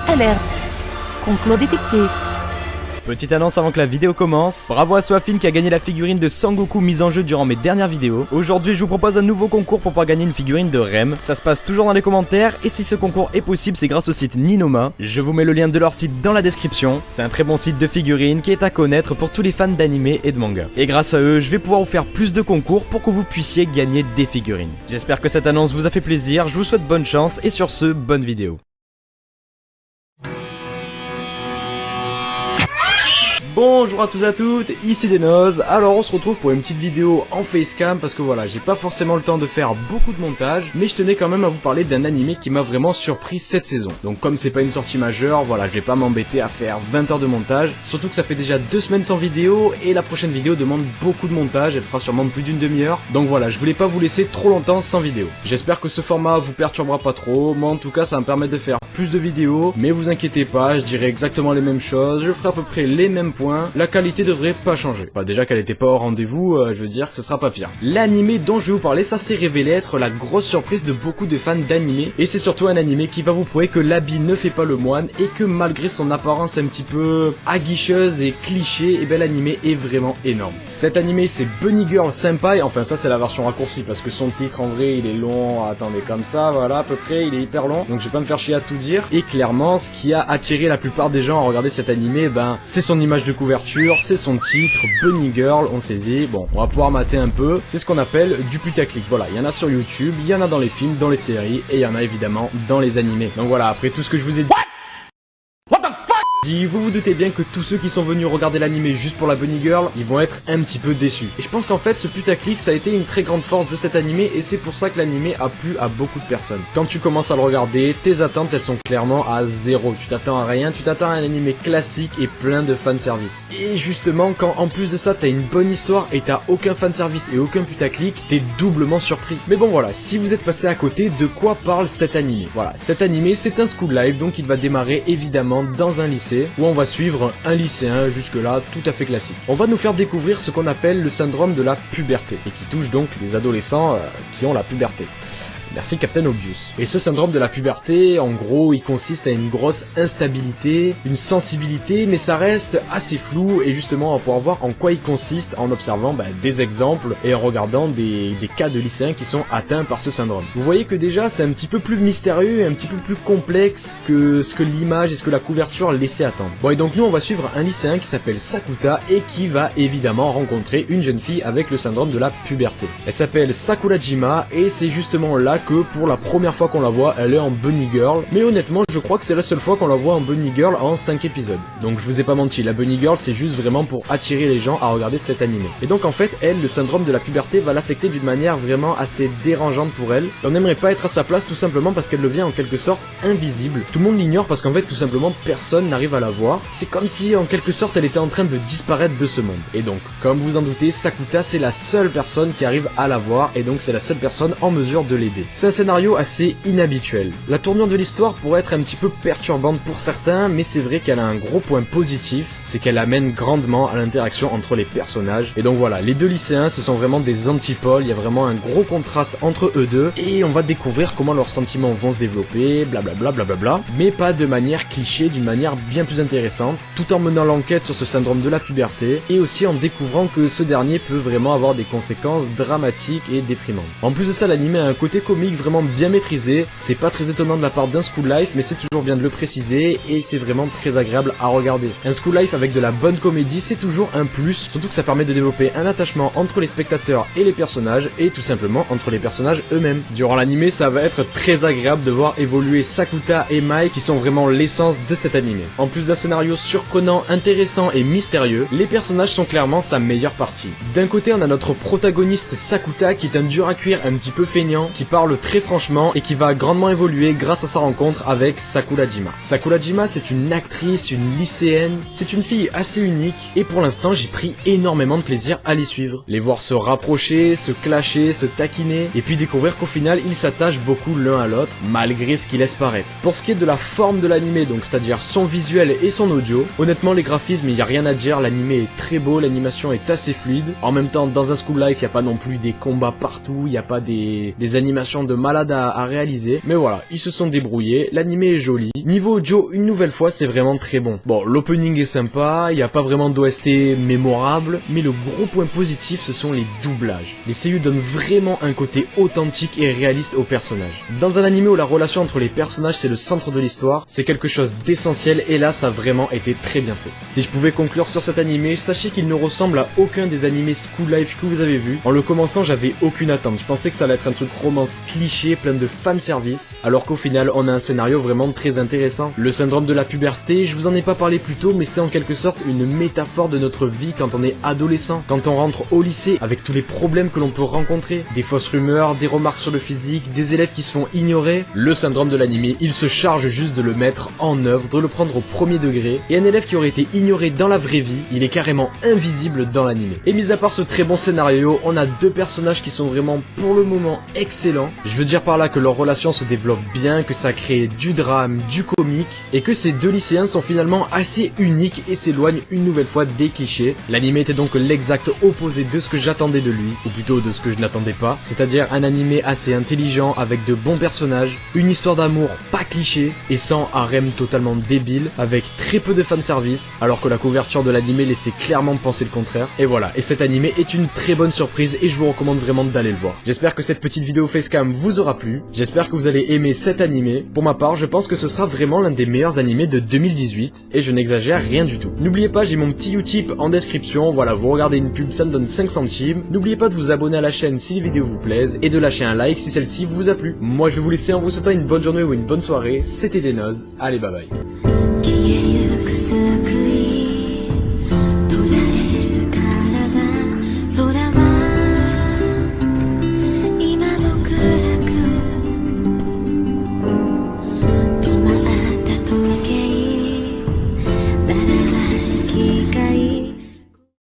Alerte. Complot détecté. Petite annonce avant que la vidéo commence. Bravo à Swafin qui a gagné la figurine de Sangoku mise en jeu durant mes dernières vidéos. Aujourd'hui je vous propose un nouveau concours pour pouvoir gagner une figurine de Rem. Ça se passe toujours dans les commentaires et si ce concours est possible c'est grâce au site Ninoma. Je vous mets le lien de leur site dans la description. C'est un très bon site de figurines qui est à connaître pour tous les fans d'anime et de manga. Et grâce à eux je vais pouvoir vous faire plus de concours pour que vous puissiez gagner des figurines. J'espère que cette annonce vous a fait plaisir, je vous souhaite bonne chance et sur ce, bonne vidéo. Bonjour à tous et à toutes, ici Denoz. Alors on se retrouve pour une petite vidéo en facecam parce que voilà, j'ai pas forcément le temps de faire beaucoup de montage, mais je tenais quand même à vous parler d'un animé qui m'a vraiment surpris cette saison. Donc comme c'est pas une sortie majeure, voilà, je vais pas m'embêter à faire 20 heures de montage, surtout que ça fait déjà 2 semaines sans vidéo et la prochaine vidéo demande beaucoup de montage, elle fera sûrement plus d'une demi-heure. Donc voilà, je voulais pas vous laisser trop longtemps sans vidéo. J'espère que ce format vous perturbera pas trop, moi en tout cas ça va me permettre de faire plus de vidéos, mais vous inquiétez pas, je dirai exactement les mêmes choses, je ferai à peu près les mêmes points. La qualité devrait pas changer. Bah déjà qu'elle était pas au rendez-vous, je veux dire que ce sera pas pire. L'animé dont je vais vous parler, ça s'est révélé être la grosse surprise de beaucoup de fans d'animé. Et c'est surtout un animé qui va vous prouver que l'habit ne fait pas le moine et que malgré son apparence un petit peu aguicheuse et cliché, et ben l'animé est vraiment énorme. Cet animé c'est Bunny Girl Senpai, enfin ça c'est la version raccourcie parce que son titre en vrai il est long, attendez comme ça, voilà à peu près, il est hyper long, donc je vais pas me faire chier à tout dire. Et clairement ce qui a attiré la plupart des gens à regarder cet animé, ben c'est son image de couverture, c'est son titre, Bunny Girl, on s'est dit, bon, on va pouvoir mater un peu, c'est ce qu'on appelle du putaclic, voilà, il y en a sur YouTube, il y en a dans les films, dans les séries, et il y en a évidemment dans les animés. Donc voilà, après tout ce que je vous ai dit... Vous vous doutez bien que tous ceux qui sont venus regarder l'animé juste pour la Bunny Girl, ils vont être un petit peu déçus. Et je pense qu'en fait ce putaclic ça a été une très grande force de cet animé et c'est pour ça que l'animé a plu à beaucoup de personnes. Quand tu commences à le regarder, tes attentes elles sont clairement à zéro. Tu t'attends à rien, tu t'attends à un animé classique et plein de fanservice. Et justement quand en plus de ça t'as une bonne histoire et t'as aucun fanservice et aucun putaclic, t'es doublement surpris. Mais bon voilà, si vous êtes passé à côté, de quoi parle cet animé? Voilà, cet animé c'est un school life donc il va démarrer évidemment dans un lycée où on va suivre un lycéen jusque-là tout à fait classique. On va nous faire découvrir ce qu'on appelle le syndrome de la puberté et qui touche donc les adolescents qui ont la puberté. Merci Captain Obvious. Et ce syndrome de la puberté, en gros, il consiste à une grosse instabilité, une sensibilité, mais ça reste assez flou et justement on va pouvoir voir en quoi il consiste en observant des exemples et en regardant des cas de lycéens qui sont atteints par ce syndrome. Vous voyez que déjà c'est un petit peu plus mystérieux et un petit peu plus complexe que ce que l'image et ce que la couverture laissait attendre. Bon et donc nous on va suivre un lycéen qui s'appelle Sakuta et qui va évidemment rencontrer une jeune fille avec le syndrome de la puberté. Elle s'appelle Sakurajima et c'est justement là que pour la première fois qu'on la voit, elle est en Bunny Girl. Mais honnêtement, je crois que c'est la seule fois qu'on la voit en Bunny Girl en 5 épisodes. Donc je vous ai pas menti, la Bunny Girl c'est juste vraiment pour attirer les gens à regarder cet animé. Et donc en fait, elle, le syndrome de la puberté va l'affecter d'une manière vraiment assez dérangeante pour elle. On n'aimerait pas être à sa place tout simplement parce qu'elle devient en quelque sorte invisible. Tout le monde l'ignore parce qu'en fait tout simplement personne n'arrive à la voir. C'est comme si en quelque sorte elle était en train de disparaître de ce monde. Et donc, comme vous en doutez, Sakuta c'est la seule personne qui arrive à la voir et donc c'est la seule personne en mesure de l'aider. C'est un scénario assez inhabituel. La tournure de l'histoire pourrait être un petit peu perturbante pour certains, mais c'est vrai qu'elle a un gros point positif, c'est qu'elle amène grandement à l'interaction entre les personnages. Et donc voilà, les deux lycéens, ce sont vraiment des antipôles, il y a vraiment un gros contraste entre eux deux, et on va découvrir comment leurs sentiments vont se développer, blablabla, blablabla, mais pas de manière cliché, d'une manière bien plus intéressante, tout en menant l'enquête sur ce syndrome de la puberté, et aussi en découvrant que ce dernier peut vraiment avoir des conséquences dramatiques et déprimantes. En plus de ça, l'anime a un côté comique vraiment bien maîtrisé, c'est pas très étonnant de la part d'un school life mais c'est toujours bien de le préciser et c'est vraiment très agréable à regarder. Un school life avec de la bonne comédie c'est toujours un plus, surtout que ça permet de développer un attachement entre les spectateurs et les personnages et tout simplement entre les personnages eux-mêmes. Durant l'animé ça va être très agréable de voir évoluer Sakuta et Mai qui sont vraiment l'essence de cet animé. En plus d'un scénario surprenant, intéressant et mystérieux, les personnages sont clairement sa meilleure partie. D'un côté on a notre protagoniste Sakuta qui est un dur à cuire un petit peu feignant, qui parle très franchement et qui va grandement évoluer grâce à sa rencontre avec Sakurajima. Sakurajima c'est une actrice, une lycéenne, c'est une fille assez unique et pour l'instant j'ai pris énormément de plaisir à les suivre. Les voir se rapprocher, se clasher, se taquiner et puis découvrir qu'au final ils s'attachent beaucoup l'un à l'autre malgré ce qu'ils laissent paraître. Pour ce qui est de la forme de l'animé, donc c'est-à-dire son visuel et son audio, honnêtement les graphismes il n'y a rien à dire, l'animé est très beau, l'animation est assez fluide. En même temps dans un school life il n'y a pas non plus des combats partout, il n'y a pas des animations animation de malade à réaliser, mais voilà, ils se sont débrouillés, l'anime est joli. Niveau audio, une nouvelle fois, c'est vraiment très bon. Bon, l'opening est sympa, il n'y a pas vraiment d'OST mémorable, mais le gros point positif, ce sont les doublages. Les seiyuu donnent vraiment un côté authentique et réaliste aux personnages. Dans un anime où la relation entre les personnages c'est le centre de l'histoire, c'est quelque chose d'essentiel et là ça a vraiment été très bien fait. Si je pouvais conclure sur cet animé, sachez qu'il ne ressemble à aucun des animés School Life que vous avez vus. En le commençant, j'avais aucune attente, je pensais que ça allait être un truc romance cliché, plein de fanservice, alors qu'au final on a un scénario vraiment très intéressant. Le syndrome de la puberté, je vous en ai pas parlé plus tôt, mais c'est en quelque sorte une métaphore de notre vie quand on est adolescent, quand on rentre au lycée, avec tous les problèmes que l'on peut rencontrer, des fausses rumeurs, des remarques sur le physique, des élèves qui se font ignorer. Le syndrome de l'anime, il se charge juste de le mettre en œuvre, de le prendre au premier degré, et un élève qui aurait été ignoré dans la vraie vie, il est carrément invisible dans l'anime. Et mis à part ce très bon scénario, on a deux personnages qui sont vraiment pour le moment excellents. Je veux dire par là que leur relation se développe bien, que ça crée du drame, du comique, et que ces deux lycéens sont finalement assez uniques et s'éloignent une nouvelle fois des clichés. L'anime était donc l'exact opposé de ce que j'attendais de lui, ou plutôt de ce que je n'attendais pas, c'est-à-dire un anime assez intelligent avec de bons personnages, une histoire d'amour pas cliché et sans harem totalement débile, avec très peu de fanservice, alors que la couverture de l'anime laissait clairement penser le contraire. Et voilà, et cet anime est une très bonne surprise et je vous recommande vraiment d'aller le voir. J'espère que cette petite vidéo facecam vous aura plu, j'espère que vous allez aimer cet anime. Pour ma part, je pense que ce sera vraiment l'un des meilleurs animés de 2018 et je n'exagère rien du tout. N'oubliez pas, j'ai mon petit Utip en description, voilà, vous regardez une pub, ça me donne 5 centimes. N'oubliez pas de vous abonner à la chaîne si les vidéos vous plaisent et de lâcher un like si celle-ci vous a plu. Moi je vais vous laisser en vous souhaitant une bonne journée ou une bonne soirée, c'était Denoz, allez bye bye.